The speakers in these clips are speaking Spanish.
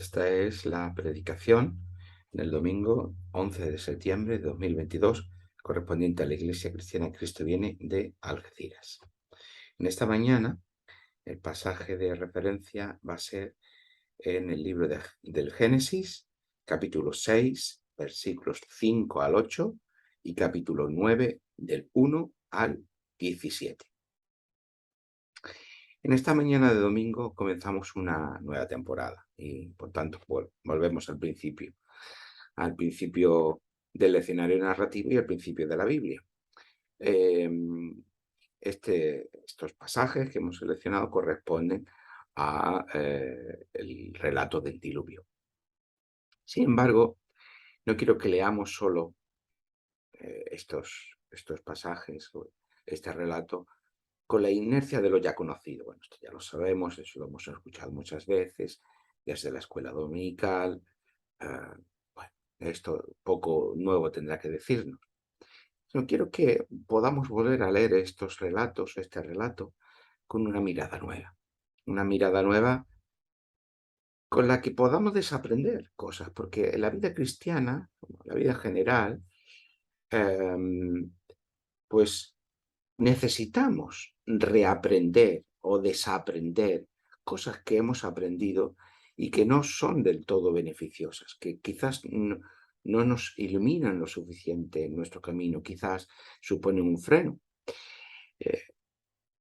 Esta es la predicación del domingo 11 de septiembre de 2022, correspondiente a la Iglesia Cristiana Cristo Viene de Algeciras. En esta mañana, el pasaje de referencia va a ser en el libro del Génesis, capítulo 6, versículos 5 al 8, y capítulo 9, del 1 al 17. En esta mañana de domingo comenzamos una nueva temporada y, por tanto, volvemos al principio del escenario narrativo y al principio de la Biblia. Estos pasajes que hemos seleccionado corresponden a el relato del diluvio. Sin embargo, no quiero que leamos solo estos pasajes o este relato con la inercia de lo ya conocido. Bueno, esto ya lo sabemos, eso lo hemos escuchado muchas veces, desde la escuela dominical. Bueno, esto poco nuevo tendrá que decirnos. Yo quiero que podamos volver a leer estos relatos, este relato, con una mirada nueva con la que podamos desaprender cosas, porque en la vida cristiana, como en la vida general, em, pues necesitamos reaprender o desaprender cosas que hemos aprendido y que no son del todo beneficiosas, que quizás no nos iluminan lo suficiente en nuestro camino, quizás suponen un freno. Eh,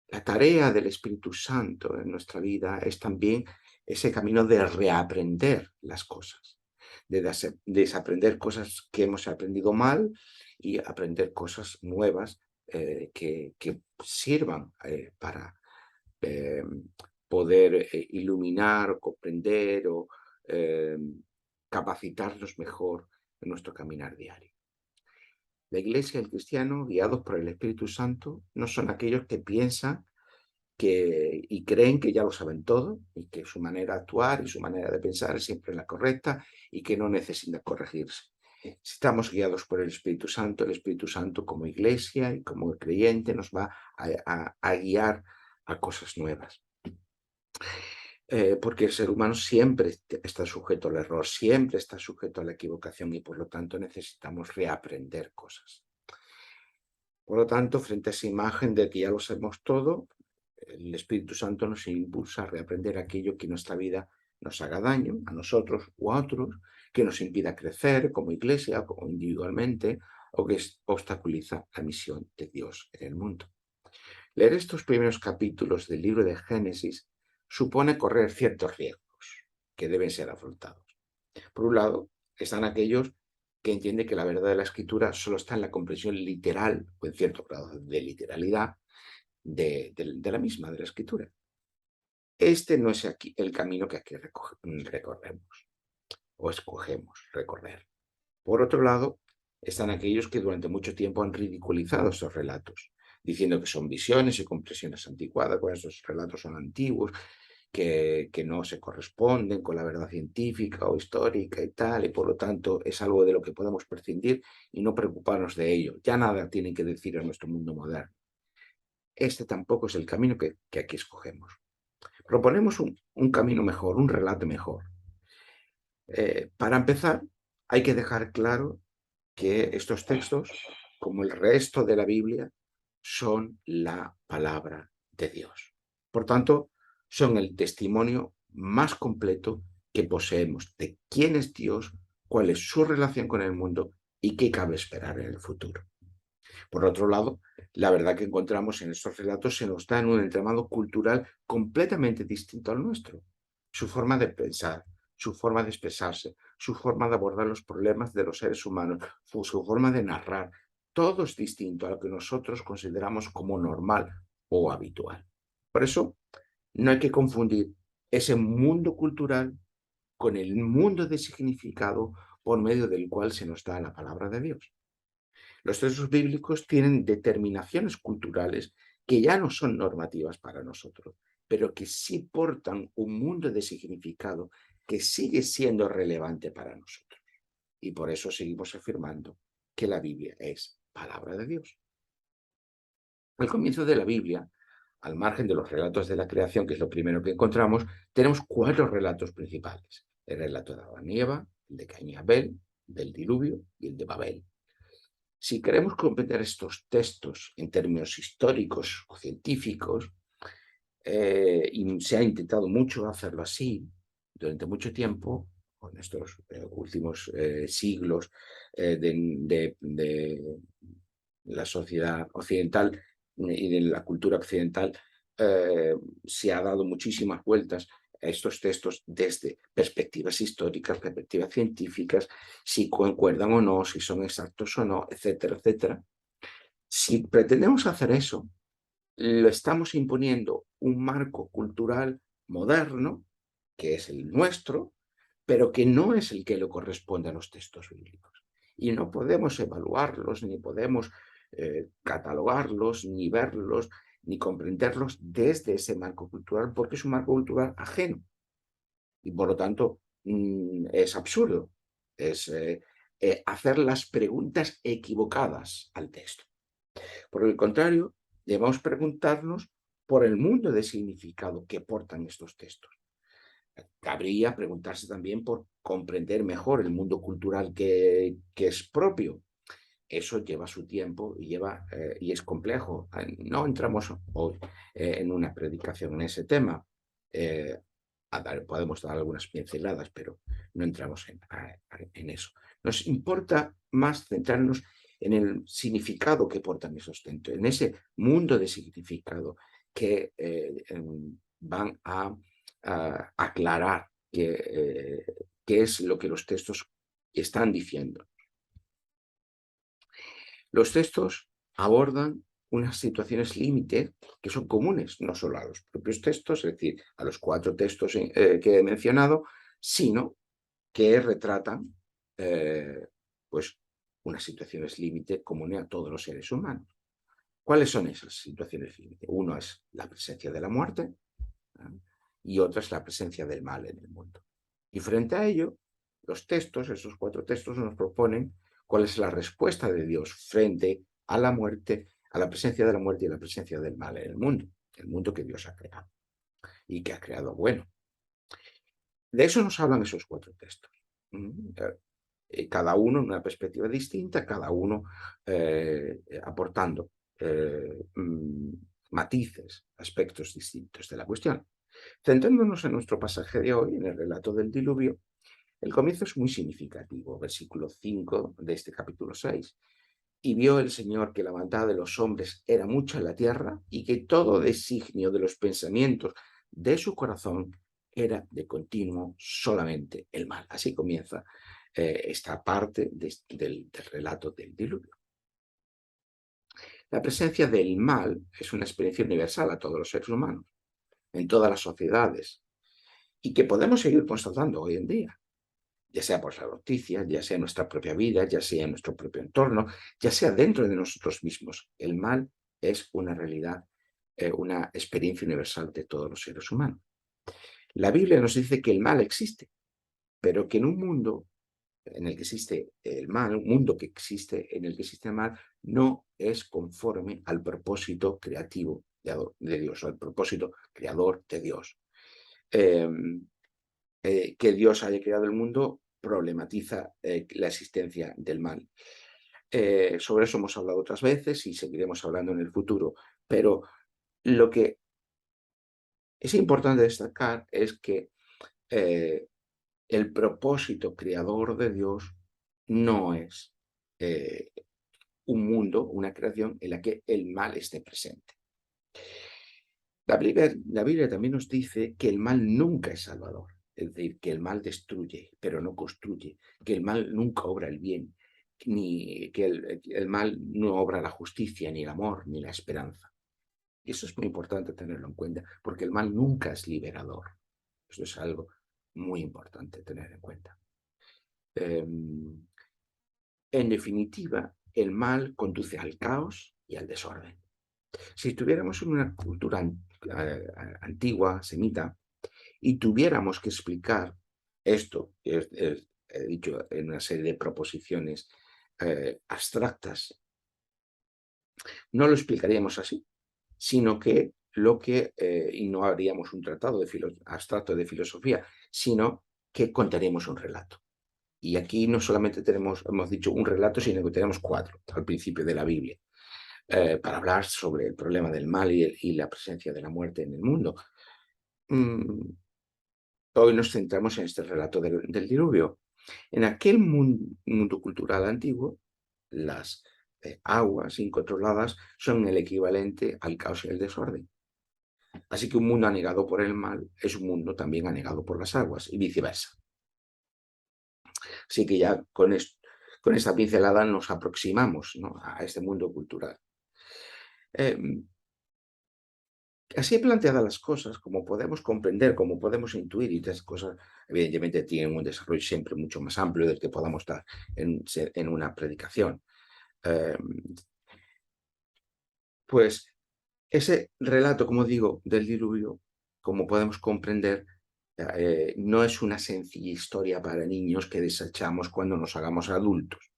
la tarea del Espíritu Santo en nuestra vida es también ese camino de reaprender las cosas, de desaprender cosas que hemos aprendido mal y aprender cosas nuevas que sirvan para eh, poder iluminar o comprender o eh, capacitarnos mejor en nuestro caminar diario. La Iglesia y el cristiano, guiados por el Espíritu Santo, no son aquellos que piensan y creen que ya lo saben todo y que su manera de actuar y su manera de pensar es siempre la correcta y que no necesita corregirse. Si estamos guiados por el Espíritu Santo como iglesia y como creyente nos va a guiar a cosas nuevas. Porque el ser humano siempre está sujeto al error, siempre está sujeto a la equivocación y por lo tanto necesitamos reaprender cosas. Por lo tanto, frente a esa imagen de que ya lo sabemos todo, el Espíritu Santo nos impulsa a reaprender aquello que en nuestra vida nos haga daño, a nosotros u a otros, que nos impida crecer como iglesia, como individualmente, o que obstaculiza la misión de Dios en el mundo. Leer estos primeros capítulos del libro de Génesis supone correr ciertos riesgos que deben ser afrontados. Por un lado, están aquellos que entienden que la verdad de la escritura solo está en la comprensión literal o en cierto grado de literalidad de la misma, de la escritura. Este no es aquí el camino que aquí recorremos o escogemos recorrer. Por otro lado, están aquellos que durante mucho tiempo han ridiculizado esos relatos, diciendo que son visiones y compresiones anticuadas, que esos relatos son antiguos, que no se corresponden con la verdad científica o histórica y tal, y por lo tanto es algo de lo que podemos prescindir y no preocuparnos de ello. Ya nada tienen que decir en nuestro mundo moderno. Este tampoco es el camino que aquí escogemos. Proponemos un camino mejor, un relato mejor. Para empezar, hay que dejar claro que estos textos, como el resto de la Biblia, son la palabra de Dios. Por tanto, son el testimonio más completo que poseemos de quién es Dios, cuál es su relación con el mundo y qué cabe esperar en el futuro. Por otro lado, la verdad que encontramos en estos relatos se nos da en un entramado cultural completamente distinto al nuestro. Su forma de pensar, su forma de expresarse, su forma de abordar los problemas de los seres humanos, su forma de narrar, todo es distinto a lo que nosotros consideramos como normal o habitual. Por eso, no hay que confundir ese mundo cultural con el mundo de significado por medio del cual se nos da la palabra de Dios. Los textos bíblicos tienen determinaciones culturales que ya no son normativas para nosotros, pero que sí portan un mundo de significado que sigue siendo relevante para nosotros. Y por eso seguimos afirmando que la Biblia es palabra de Dios. Al comienzo de la Biblia, al margen de los relatos de la creación, que es lo primero que encontramos, tenemos 4 relatos principales. el relato de Adán y Eva, el de Caín y Abel, del diluvio y el de Babel. Si queremos comprender estos textos en términos históricos o científicos, y se ha intentado mucho hacerlo así durante mucho tiempo, en estos últimos siglos de la sociedad occidental y de la cultura occidental, se ha dado muchísimas vueltas a estos textos desde perspectivas históricas, perspectivas científicas, si concuerdan o no, si son exactos o no, etcétera, etcétera. Si pretendemos hacer eso, lo estamos imponiendo un marco cultural moderno, que es el nuestro, pero que no es el que le corresponde a los textos bíblicos. Y no podemos evaluarlos, ni podemos catalogarlos, ni verlos, ni comprenderlos desde ese marco cultural, porque es un marco cultural ajeno. Y por lo tanto, es absurdo. Es hacer las preguntas equivocadas al texto. Por el contrario, debemos preguntarnos por el mundo de significado que portan estos textos. Cabría preguntarse también por comprender mejor el mundo cultural que es propio. Eso lleva su tiempo y es complejo. No entramos hoy en una predicación en ese tema. Podemos dar algunas pinceladas, pero no entramos en eso. Nos importa más centrarnos en el significado que portan esos textos, en ese mundo de significado que van a aclarar qué es lo que los textos están diciendo. Los textos abordan unas situaciones límite que son comunes, no solo a los propios textos, es decir, a los 4 textos que he mencionado, sino que retratan pues, unas situaciones límite comunes a todos los seres humanos. ¿Cuáles son esas situaciones límite? Uno es la presencia de la muerte, ¿eh? Y otra es la presencia del mal en el mundo. Y frente a ello, los textos, esos 4 textos, nos proponen cuál es la respuesta de Dios frente a la muerte, a la presencia de la muerte y a la presencia del mal en el mundo que Dios ha creado y que ha creado bueno. De eso nos hablan esos 4 textos. Cada uno en una perspectiva distinta, cada uno aportando matices, aspectos distintos de la cuestión. Centrándonos en nuestro pasaje de hoy, en el relato del diluvio, el comienzo es muy significativo, versículo 5 de este capítulo 6. Y vio el Señor que la maldad de los hombres era mucha en la tierra y que todo designio de los pensamientos de su corazón era de continuo solamente el mal. Así comienza esta parte del relato del diluvio. La presencia del mal es una experiencia universal a todos los seres humanos, en todas las sociedades, y que podemos seguir constatando hoy en día, ya sea por las noticias, ya sea en nuestra propia vida, ya sea en nuestro propio entorno, ya sea dentro de nosotros mismos. El mal es una realidad, una experiencia universal de todos los seres humanos. La Biblia nos dice que el mal existe, pero que en un mundo en el que existe el mal, un mundo que existe en el que existe el mal, no es conforme al propósito creativo de Dios, o al propósito creador de Dios. Que Dios haya creado el mundo problematiza la existencia del mal. Sobre eso hemos hablado otras veces y seguiremos hablando en el futuro, pero lo que es importante destacar es que el propósito creador de Dios no es un mundo, una creación en la que el mal esté presente. La Biblia también nos dice que el mal nunca es salvador, es decir, que el mal destruye, pero no construye, que el mal nunca obra el bien, ni que el mal no obra la justicia, ni el amor, ni la esperanza. Y eso es muy importante tenerlo en cuenta, porque el mal nunca es liberador. Eso es algo muy importante tener en cuenta. En definitiva, el mal conduce al caos y al desorden. Si estuviéramos en una cultura antigua, semita, y tuviéramos que explicar esto, que he dicho en una serie de proposiciones abstractas, no lo explicaríamos así, sino que y no haríamos un tratado abstracto de filosofía, sino que contaremos un relato. Y aquí no solamente hemos dicho un relato, sino que tenemos 4 al principio de la Biblia, para hablar sobre el problema del mal y la presencia de la muerte en el mundo. Mm, Hoy nos centramos en este relato del diluvio. En aquel mundo cultural antiguo, las aguas incontroladas son el equivalente al caos y el desorden. Así que un mundo anegado por el mal es un mundo también anegado por las aguas y viceversa. Así que ya con esta pincelada nos aproximamos, ¿no?, a este mundo cultural. Así planteadas las cosas, como podemos comprender, como podemos intuir, y estas cosas evidentemente tienen un desarrollo siempre mucho más amplio del que podamos dar en una predicación. Eh, pues ese relato, como digo, del diluvio, como podemos comprender, no es una sencilla historia para niños que desechamos cuando nos hagamos adultos,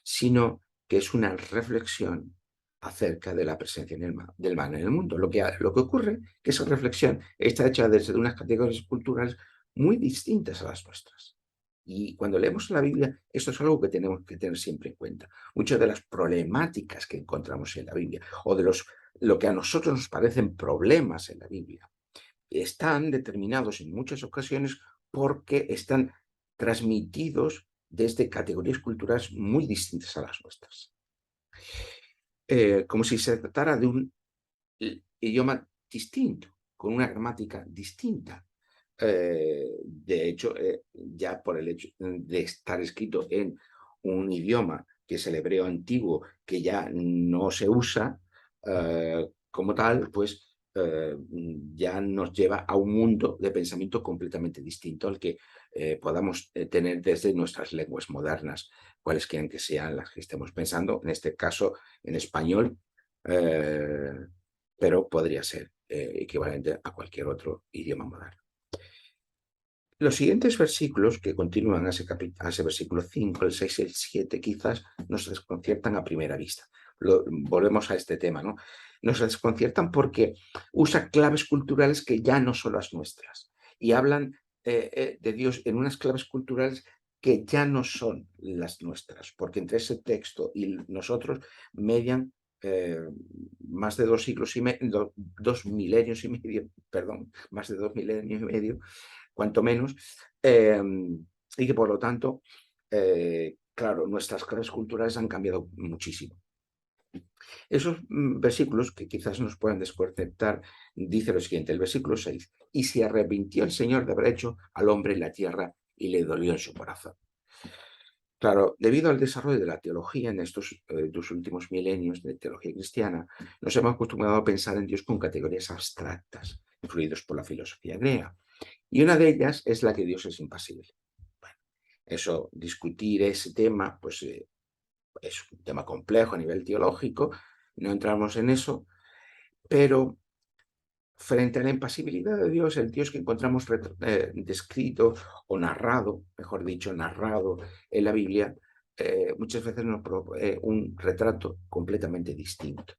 sino que es una reflexión acerca de la presencia del mal en el mundo. Lo que ocurre es que esa reflexión está hecha desde unas categorías culturales muy distintas a las nuestras. Y cuando leemos la Biblia, esto es algo que tenemos que tener siempre en cuenta. Muchas de las problemáticas que encontramos en la Biblia, o de lo que a nosotros nos parecen problemas en la Biblia, están determinados en muchas ocasiones porque están transmitidos desde categorías culturales muy distintas a las nuestras. Como si se tratara de un idioma distinto, con una gramática distinta. De hecho, ya por el hecho de estar escrito en un idioma que es el hebreo antiguo, que ya no se usa como tal, pues ya nos lleva a un mundo de pensamiento completamente distinto al que podamos tener desde nuestras lenguas modernas, cuales quieran que sean las que estemos pensando, en este caso en español, eh, pero podría ser equivalente a cualquier otro idioma moderno. Los siguientes versículos que continúan a ese versículo 5, el 6 y el 7, quizás nos desconciertan a primera vista. Volvemos a este tema, ¿no? Nos desconciertan porque usa claves culturales que ya no son las nuestras y hablan de Dios en unas claves culturales que ya no son las nuestras, porque entre ese texto y nosotros median más de 2 milenios y medio, perdón, más de 2 milenios y medio, cuanto menos, y que por lo tanto, claro, nuestras claves culturales han cambiado muchísimo. Esos versículos que quizás nos puedan desconcertar, dice lo siguiente, el versículo 6, y se arrepintió el Señor de haber hecho al hombre en la tierra y le dolió en su corazón. Claro, debido al desarrollo de la teología en estos 2 últimos milenios de teología cristiana, nos hemos acostumbrado a pensar en Dios con categorías abstractas, influidos por la filosofía griega. Y una de ellas es la que Dios es impasible. Bueno, discutir ese tema, pues es un tema complejo a nivel teológico, no entramos en eso, pero frente a la impasibilidad de Dios, el Dios que encontramos descrito o narrado, mejor dicho, narrado en la Biblia, muchas veces nos provee un retrato completamente distinto.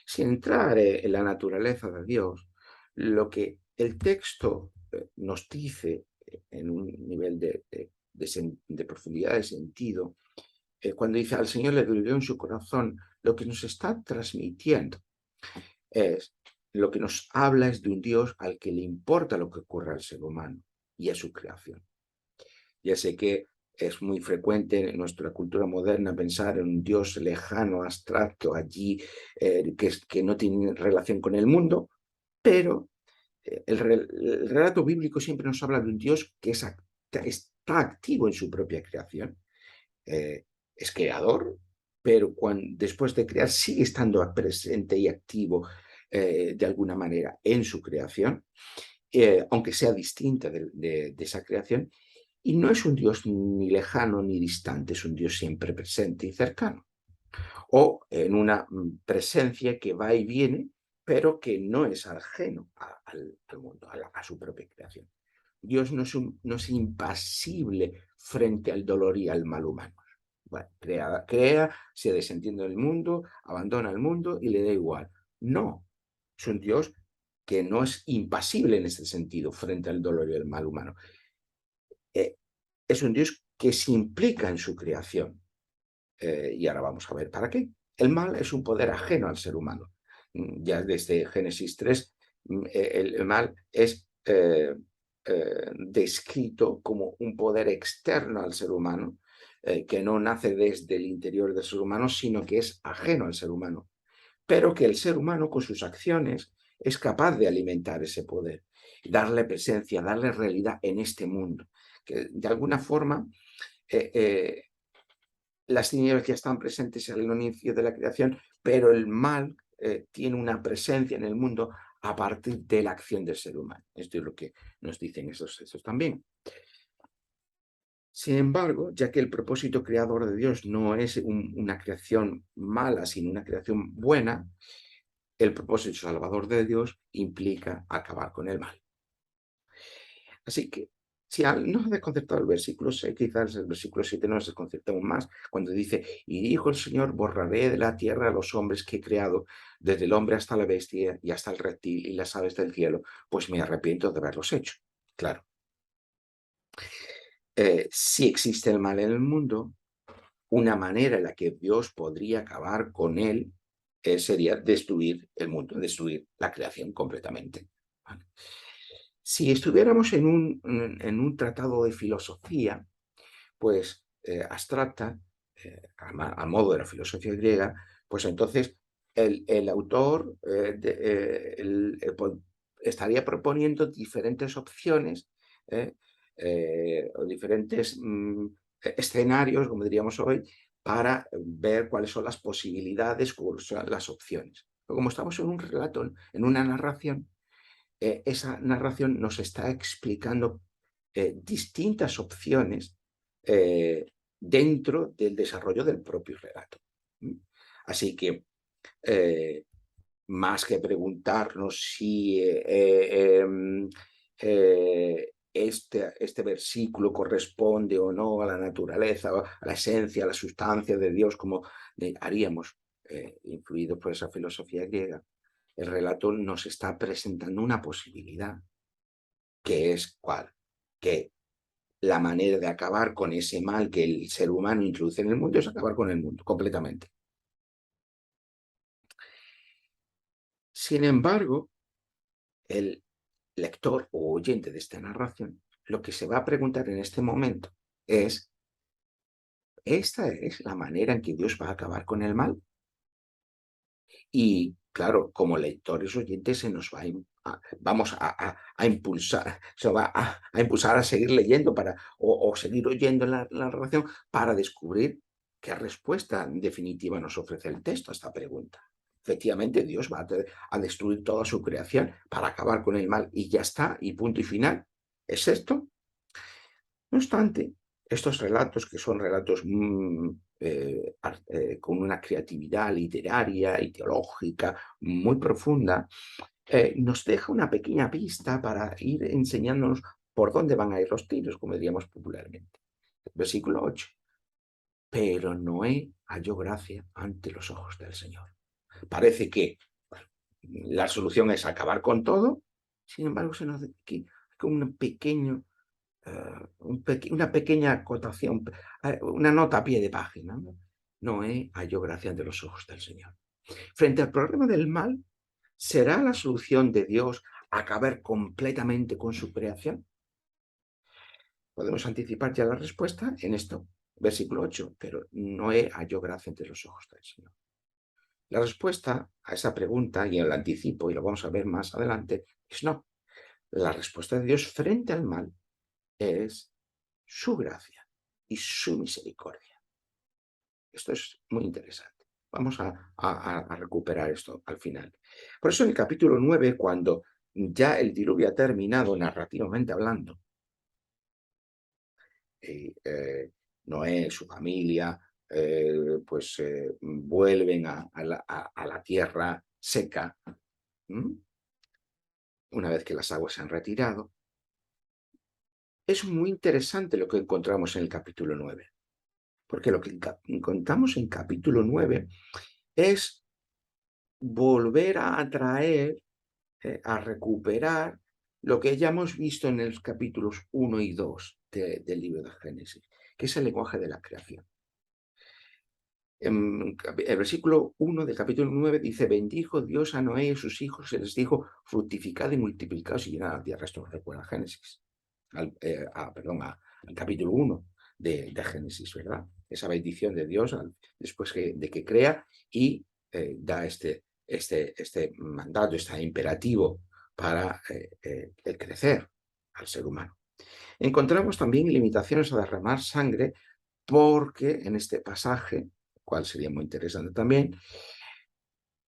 Sin entrar en la naturaleza de Dios, lo que el texto nos dice en un nivel de profundidad de sentido, cuando dice al Señor le dolió en su corazón, lo que nos está transmitiendo es, lo que nos habla es de un Dios al que le importa lo que ocurra al ser humano y a su creación. Ya sé que es muy frecuente en nuestra cultura moderna pensar en un Dios lejano, abstracto, allí, que no tiene relación con el mundo, pero el relato bíblico siempre nos habla de un Dios que está activo en su propia creación. Es creador, pero después de crear sigue estando presente y activo de alguna manera en su creación, aunque sea distinta de esa creación. Y no es un Dios ni lejano ni distante, es un Dios siempre presente y cercano. O en una presencia que va y viene, pero que no es ajeno al mundo, a su propia creación. Dios no es impasible frente al dolor y al mal humano. Bueno, crea, se desentiende del mundo, abandona el mundo y le da igual. No, es un Dios que no es impasible en ese sentido frente al dolor y al mal humano. es un Dios que se implica en su creación. Y ahora vamos a ver para qué. El mal es un poder ajeno al ser humano. Ya desde Génesis 3, el mal es descrito como un poder externo al ser humano, que no nace desde el interior del ser humano, sino que es ajeno al ser humano, pero que el ser humano con sus acciones es capaz de alimentar ese poder, darle presencia, darle realidad en este mundo, que de alguna forma las tinieblas ya están presentes al inicio de la creación, pero el mal tiene una presencia en el mundo a partir de la acción del ser humano. Esto es lo que nos dicen esos textos también. Sin embargo, ya que el propósito creador de Dios no es una creación mala, sino una creación buena, el propósito salvador de Dios implica acabar con el mal. Así que, si nos ha desconcertado el versículo 6, quizás el versículo 7 nos desconcerta aún más, cuando dice, y dijo el Señor, borraré de la tierra a los hombres que he creado, desde el hombre hasta la bestia y hasta el reptil y las aves del cielo, pues me arrepiento de haberlos hecho. Claro, si existe el mal en el mundo, una manera en la que Dios podría acabar con él sería destruir el mundo, destruir la creación completamente. ¿Vale? Si estuviéramos en un tratado de filosofía, pues abstracta, a modo de la filosofía griega, pues entonces el autor estaría proponiendo diferentes opciones o diferentes escenarios, como diríamos hoy, para ver cuáles son las posibilidades, cuáles son las opciones. Pero como estamos en un relato, en una narración, esa narración nos está explicando distintas opciones dentro del desarrollo del propio relato. Así que, más que preguntarnos si este versículo corresponde o no a la naturaleza, a la esencia, a la sustancia de Dios, como haríamos, influidos por esa filosofía griega, el relato nos está presentando una posibilidad, que es ¿cuál? Que la manera de acabar con ese mal que el ser humano introduce en el mundo es acabar con el mundo completamente. Sin embargo, el lector o oyente de esta narración lo que se va a preguntar en este momento es, ¿esta es la manera en que Dios va a acabar con el mal? Y claro, como lectores oyentes se nos va vamos a impulsar, se va a impulsar a seguir leyendo o seguir oyendo la narración para descubrir qué respuesta definitiva nos ofrece el texto a esta pregunta. Efectivamente, Dios va a destruir toda su creación para acabar con el mal y ya está, y punto y final. ¿Es esto? No obstante, estos relatos, que son relatos con una creatividad literaria y teológica muy profunda, nos deja una pequeña pista para ir enseñándonos por dónde van a ir los tiros, como diríamos popularmente. Versículo 8. Pero Noé halló gracia ante los ojos del Señor. Parece que bueno, la solución es acabar con todo, sin embargo, se nos da aquí con un pequeño una pequeña acotación, una nota a pie de página. Noé halló gracia ante los ojos del Señor. Frente al problema del mal, ¿será la solución de Dios acabar completamente con su creación? Podemos anticipar ya la respuesta en esto, versículo 8, pero Noé halló gracia ante los ojos del Señor. La respuesta a esa pregunta, y el anticipo, y lo vamos a ver más adelante, es no. La respuesta de Dios frente al mal es su gracia y su misericordia. Esto es muy interesante. Vamos a recuperar esto al final. Por eso en el capítulo 9, cuando ya el diluvio ha terminado narrativamente hablando, y Noé, su familia, pues vuelven a la tierra seca, una vez que las aguas se han retirado. Es muy interesante lo que encontramos en el capítulo 9. Porque lo que encontramos en capítulo 9 es volver a atraer, a recuperar lo que ya hemos visto en los capítulos 1 y 2 del libro de Génesis, que es el lenguaje de la creación. En el versículo 1 del capítulo 9 dice: bendijo Dios a Noé y a sus hijos, y les dijo: fructificad y multiplicaos y llenad la tierra. Esto recuerda a Génesis, al capítulo 1 de Génesis, ¿verdad? Esa bendición de Dios después de que crea y da este mandato, este imperativo para el crecer al ser humano. Encontramos también limitaciones a derramar sangre, porque en este pasaje, cual sería muy interesante también,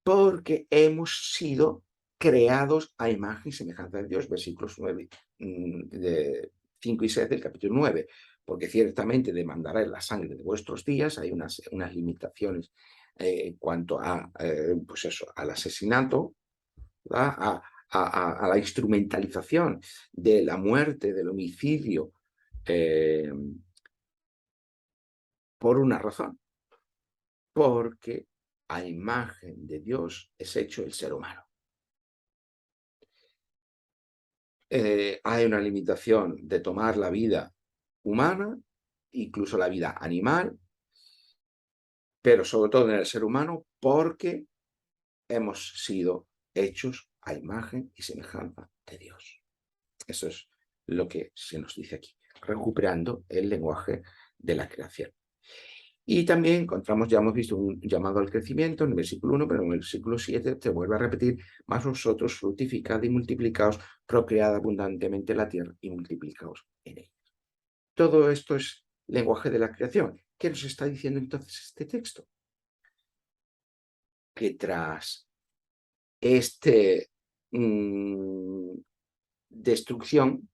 porque hemos sido creados a imagen y semejanza de Dios, versículos 5 y 6 del capítulo 9, porque ciertamente demandará la sangre de vuestros días. Hay unas limitaciones en cuanto a, pues eso, al asesinato, a la instrumentalización de la muerte, del homicidio, por una razón, porque a imagen de Dios es hecho el ser humano. Hay una limitación de tomar la vida humana, incluso la vida animal, pero sobre todo en el ser humano, porque hemos sido hechos a imagen y semejanza de Dios. Eso es lo que se nos dice aquí, recuperando el lenguaje de la creación. Y también encontramos, ya hemos visto un llamado al crecimiento en el versículo 1, pero en el versículo 7 te vuelve a repetir: más vosotros fructificad y multiplicaos, procread abundantemente la tierra y multiplicaos en ella. Todo esto es lenguaje de la creación. ¿Qué nos está diciendo entonces este texto? Que tras este destrucción,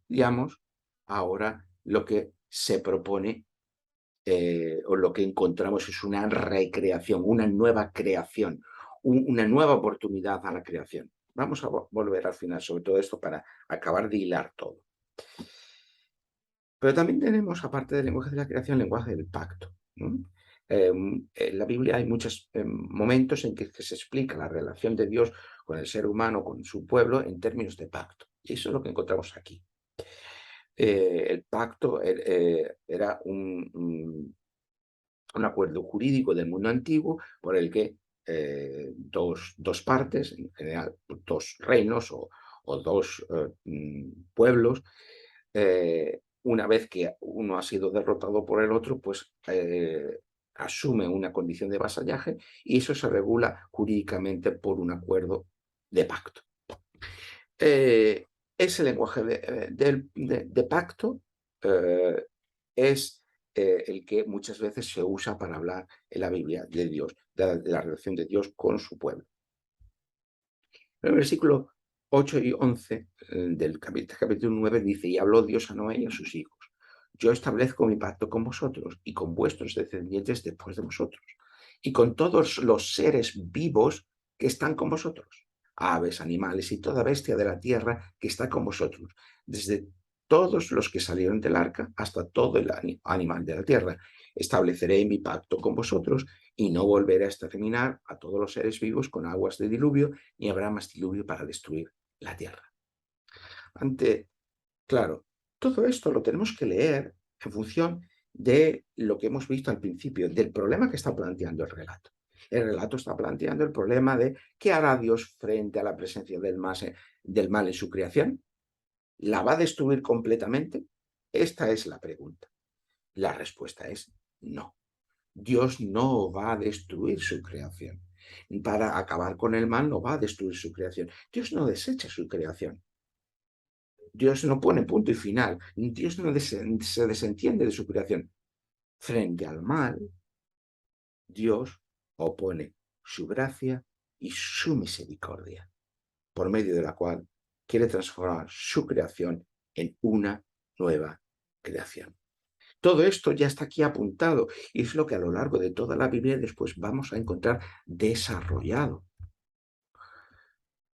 digamos, ahora lo que se propone o lo que encontramos es una recreación, una nueva creación, una nueva oportunidad a la creación. Vamos a volver al final sobre todo esto para acabar de hilar todo. Pero también tenemos, aparte del lenguaje de la creación, el lenguaje del pacto, ¿no? En la Biblia hay muchos momentos en que se explica la relación de Dios con el ser humano, con su pueblo, en términos de pacto. Y eso es lo que encontramos aquí. El pacto era un acuerdo jurídico del mundo antiguo por el que dos partes, en general dos reinos o dos pueblos, una vez que uno ha sido derrotado por el otro, pues asume una condición de vasallaje, y eso se regula jurídicamente por un acuerdo de pacto. Ese lenguaje de pacto es el que muchas veces se usa para hablar en la Biblia de Dios, de la relación de Dios con su pueblo. En el versículo 8 y 11 del capítulo 9 dice: y habló Dios a Noé y a sus hijos: yo establezco mi pacto con vosotros y con vuestros descendientes después de vosotros, y con todos los seres vivos que están con vosotros, aves, animales y toda bestia de la tierra que está con vosotros, desde todos los que salieron del arca hasta todo el animal de la tierra. Estableceré mi pacto con vosotros y no volveré a exterminar a todos los seres vivos con aguas de diluvio, ni habrá más diluvio para destruir la tierra. Claro, todo esto lo tenemos que leer en función de lo que hemos visto al principio, del problema que está planteando el relato. El relato está planteando el problema de qué hará Dios frente a la presencia del mal en su creación. ¿La va a destruir completamente? Esta es la pregunta. La respuesta es no. Dios no va a destruir su creación. Para acabar con el mal no va a destruir su creación. Dios no desecha su creación. Dios no pone punto y final. Dios no se desentiende de su creación. Frente al mal, Dios opone su gracia y su misericordia, por medio de la cual quiere transformar su creación en una nueva creación. Todo esto ya está aquí apuntado y es lo que a lo largo de toda la Biblia después vamos a encontrar desarrollado.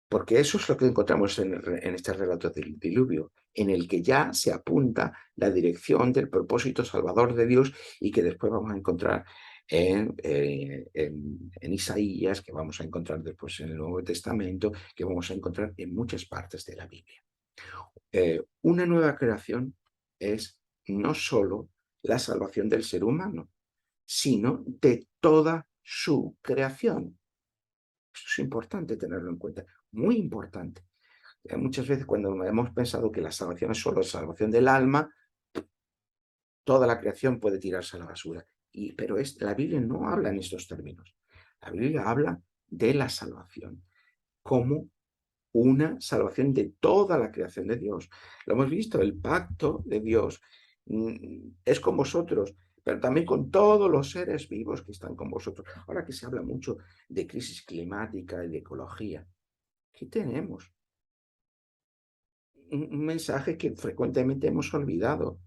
Porque eso es lo que encontramos en este relato del diluvio, en el que ya se apunta la dirección del propósito salvador de Dios, y que después vamos a encontrar en Isaías, que vamos a encontrar después en el Nuevo Testamento, que vamos a encontrar en muchas partes de la Biblia. Una nueva creación es no solo la salvación del ser humano, sino de toda su creación. Eso es importante tenerlo en cuenta, muy importante. Muchas veces cuando hemos pensado que la salvación es solo la salvación del alma, toda la creación puede tirarse a la basura. Pero la Biblia no habla en estos términos. La Biblia habla de la salvación como una salvación de toda la creación de Dios. Lo hemos visto, el pacto de Dios es con vosotros, pero también con todos los seres vivos que están con vosotros. Ahora que se habla mucho de crisis climática y de ecología, ¿qué tenemos? Un mensaje que frecuentemente hemos olvidado.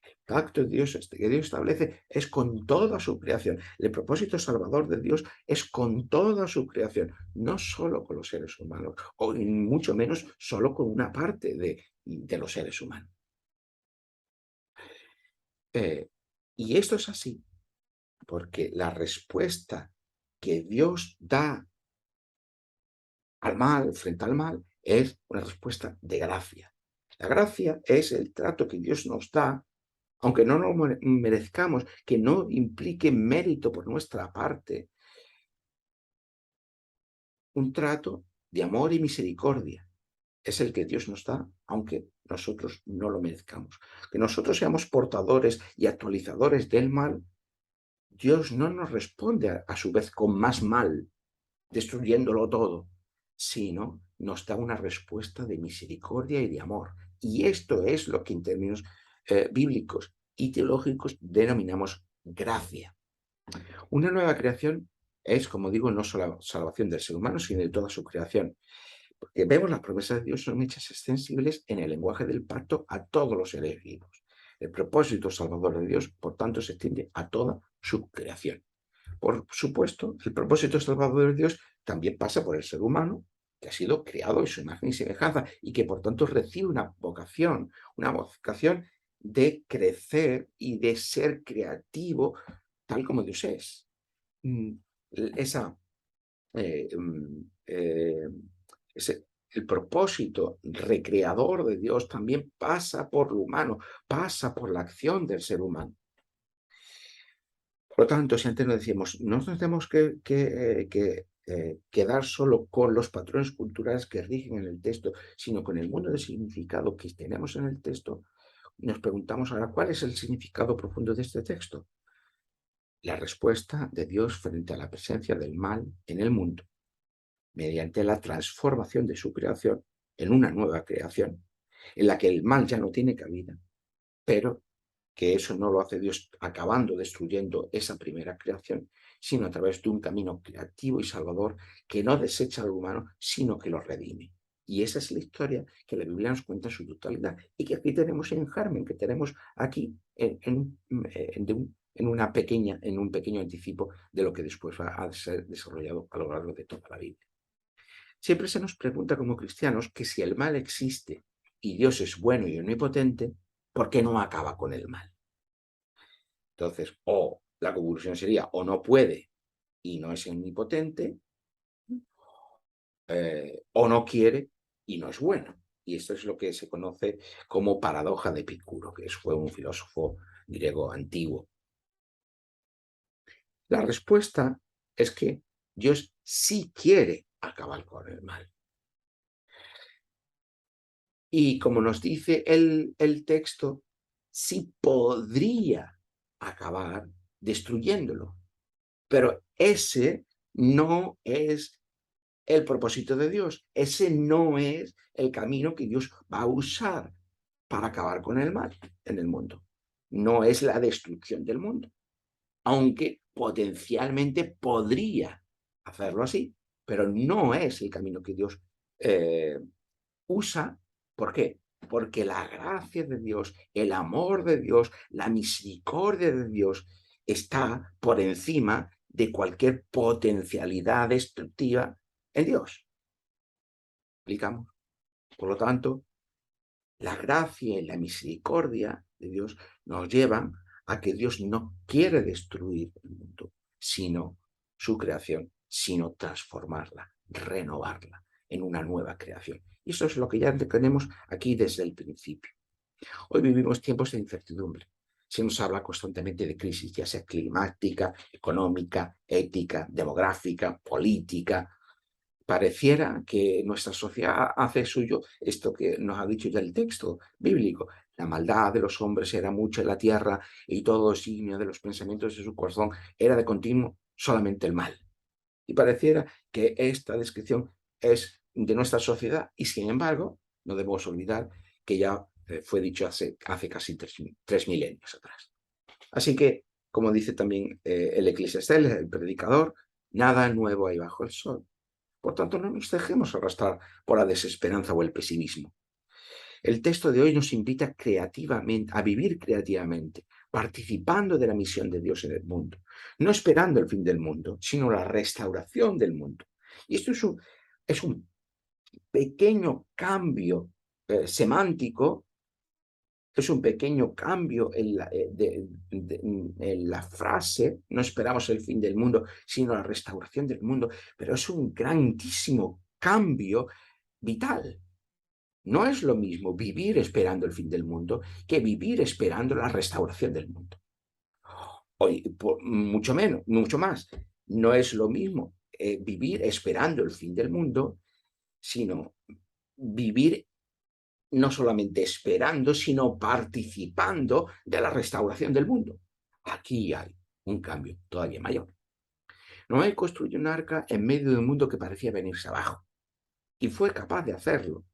El pacto de Dios que Dios establece es con toda su creación. El propósito salvador de Dios es con toda su creación, no solo con los seres humanos, o mucho menos solo con una parte de los seres humanos. Y esto es así porque la respuesta que Dios da al mal, frente al mal, es una respuesta de gracia. La gracia es el trato que Dios nos da, aunque no lo merezcamos, que no implique mérito por nuestra parte, un trato de amor y misericordia. Es el que Dios nos da, aunque nosotros no lo merezcamos. Que nosotros seamos portadores y actualizadores del mal, Dios no nos responde a su vez con más mal, destruyéndolo todo, sino nos da una respuesta de misericordia y de amor. Y esto es lo que en términos bíblicos y teológicos denominamos gracia. Una nueva creación es, como digo, no solo la salvación del ser humano, sino de toda su creación. Porque vemos las promesas de Dios son hechas extensibles en el lenguaje del pacto a todos los seres vivos. El propósito salvador de Dios, por tanto, se extiende a toda su creación. Por supuesto, el propósito salvador de Dios también pasa por el ser humano, que ha sido creado en su imagen y semejanza y que por tanto recibe una vocación de crecer y de ser creativo tal como Dios es. Mm, Esa, eh, mm, eh, el propósito recreador de Dios también pasa por lo humano, pasa por la acción del ser humano. Por lo tanto, si antes nos decíamos, no nos tenemos que quedar solo con los patrones culturales que rigen en el texto, sino con el mundo de significado que tenemos en el texto, nos preguntamos ahora, ¿cuál es el significado profundo de este texto? La respuesta de Dios frente a la presencia del mal en el mundo, mediante la transformación de su creación en una nueva creación, en la que el mal ya no tiene cabida, pero que eso no lo hace Dios acabando, destruyendo esa primera creación, sino a través de un camino creativo y salvador que no desecha al humano, sino que lo redime. Y esa es la historia que la Biblia nos cuenta en su totalidad y que aquí tenemos en Harmen, que tenemos aquí en un pequeño anticipo de lo que después va a ser desarrollado a lo largo de toda la Biblia. Siempre se nos pregunta como cristianos que si el mal existe y Dios es bueno y omnipotente, ¿por qué no acaba con el mal? Entonces, o la conclusión sería, o no puede y no es omnipotente, o no quiere y no es bueno. Y esto es lo que se conoce como paradoja de Epicuro, que fue un filósofo griego antiguo. La respuesta es que Dios sí quiere acabar con el mal. Y como nos dice el texto, sí podría acabar destruyéndolo. Pero ese no es el propósito de Dios. Ese no es el camino que Dios va a usar para acabar con el mal en el mundo. No es la destrucción del mundo, aunque potencialmente podría hacerlo así, pero no es el camino que Dios usa. ¿Por qué? Porque la gracia de Dios, el amor de Dios, la misericordia de Dios está por encima de cualquier potencialidad destructiva en Dios. ¿Explicamos? Por lo tanto, la gracia y la misericordia de Dios nos llevan a que Dios no quiere destruir el mundo, sino su creación, sino transformarla, renovarla. en una nueva creación. Y eso es lo que ya tenemos aquí desde el principio. Hoy vivimos tiempos de incertidumbre. Se nos habla constantemente de crisis, ya sea climática, económica, ética, demográfica, política. Pareciera que nuestra sociedad hace suyo esto que nos ha dicho ya el texto bíblico. La maldad de los hombres era mucha en la tierra y todo designio de los pensamientos de su corazón era de continuo solamente el mal. Y pareciera que esta descripción es de nuestra sociedad y, sin embargo, no debemos olvidar que ya fue dicho hace casi tres milenios atrás. Así que, como dice también el Eclesiastés, el predicador, nada nuevo hay bajo el sol. Por tanto, no nos dejemos arrastrar por la desesperanza o el pesimismo. El texto de hoy nos invita creativamente, a vivir creativamente, participando de la misión de Dios en el mundo, no esperando el fin del mundo, sino la restauración del mundo. Y esto es un pequeño cambio semántico, es un pequeño cambio en la frase, no esperamos el fin del mundo, sino la restauración del mundo, pero es un grandísimo cambio vital. No es lo mismo vivir esperando el fin del mundo que vivir esperando la restauración del mundo. Hoy, mucho menos, mucho más. No es lo mismo vivir esperando el fin del mundo, sino vivir no solamente esperando, sino participando de la restauración del mundo. Aquí hay un cambio todavía mayor. Noé construyó un arca en medio de un mundo que parecía venirse abajo y fue capaz de hacerlo,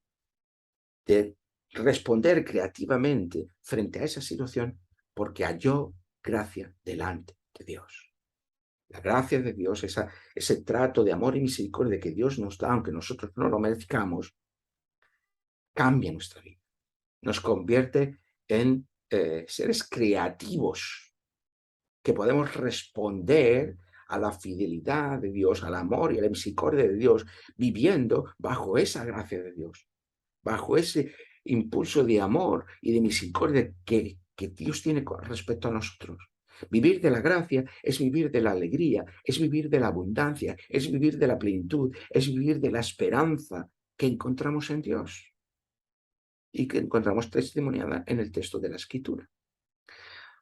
de responder creativamente frente a esa situación porque halló gracia delante de Dios. La gracia de Dios, ese trato de amor y misericordia que Dios nos da, aunque nosotros no lo merezcamos, cambia nuestra vida. Nos convierte en seres creativos que podemos responder a la fidelidad de Dios, al amor y a la misericordia de Dios, viviendo bajo esa gracia de Dios, bajo ese impulso de amor y de misericordia que Dios tiene con respecto a nosotros. Vivir de la gracia es vivir de la alegría, es vivir de la abundancia, es vivir de la plenitud, es vivir de la esperanza que encontramos en Dios y que encontramos testimoniada en el texto de la Escritura.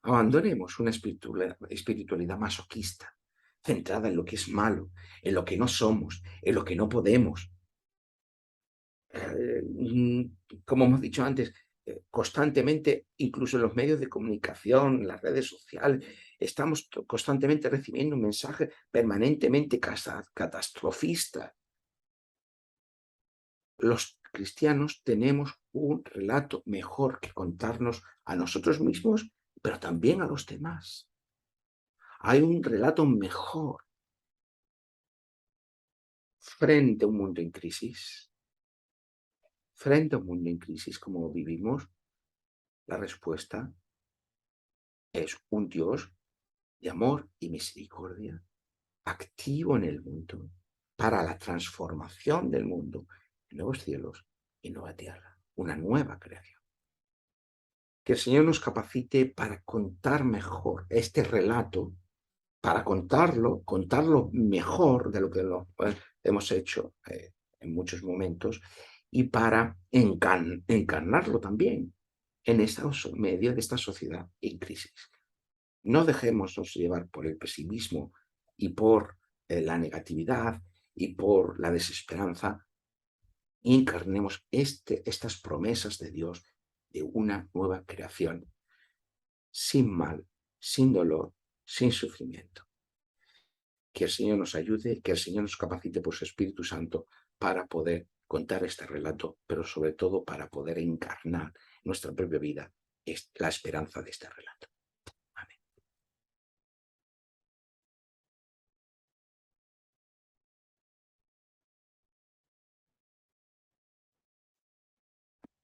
Abandonemos una espiritualidad masoquista, centrada en lo que es malo, en lo que no somos, en lo que no podemos. Como hemos dicho antes, constantemente, incluso en los medios de comunicación, en las redes sociales, estamos constantemente recibiendo un mensaje permanentemente catastrofista. Los cristianos tenemos un relato mejor que contarnos a nosotros mismos, pero también a los demás. Hay un relato mejor frente a un mundo en crisis. Frente a un mundo en crisis como vivimos, la respuesta es un Dios de amor y misericordia, activo en el mundo, para la transformación del mundo, en nuevos cielos y nueva tierra, una nueva creación. Que el Señor nos capacite para contar mejor este relato, para contarlo mejor de lo que hemos hecho en muchos momentos, y para encarnarlo también en medio de esta sociedad en crisis. No dejémonos llevar por el pesimismo y por la negatividad y por la desesperanza, y encarnemos estas promesas de Dios de una nueva creación, sin mal, sin dolor, sin sufrimiento. Que el Señor nos ayude, que el Señor nos capacite por su Espíritu Santo para poder contar este relato, pero sobre todo para poder encarnar en nuestra propia vida la esperanza de este relato.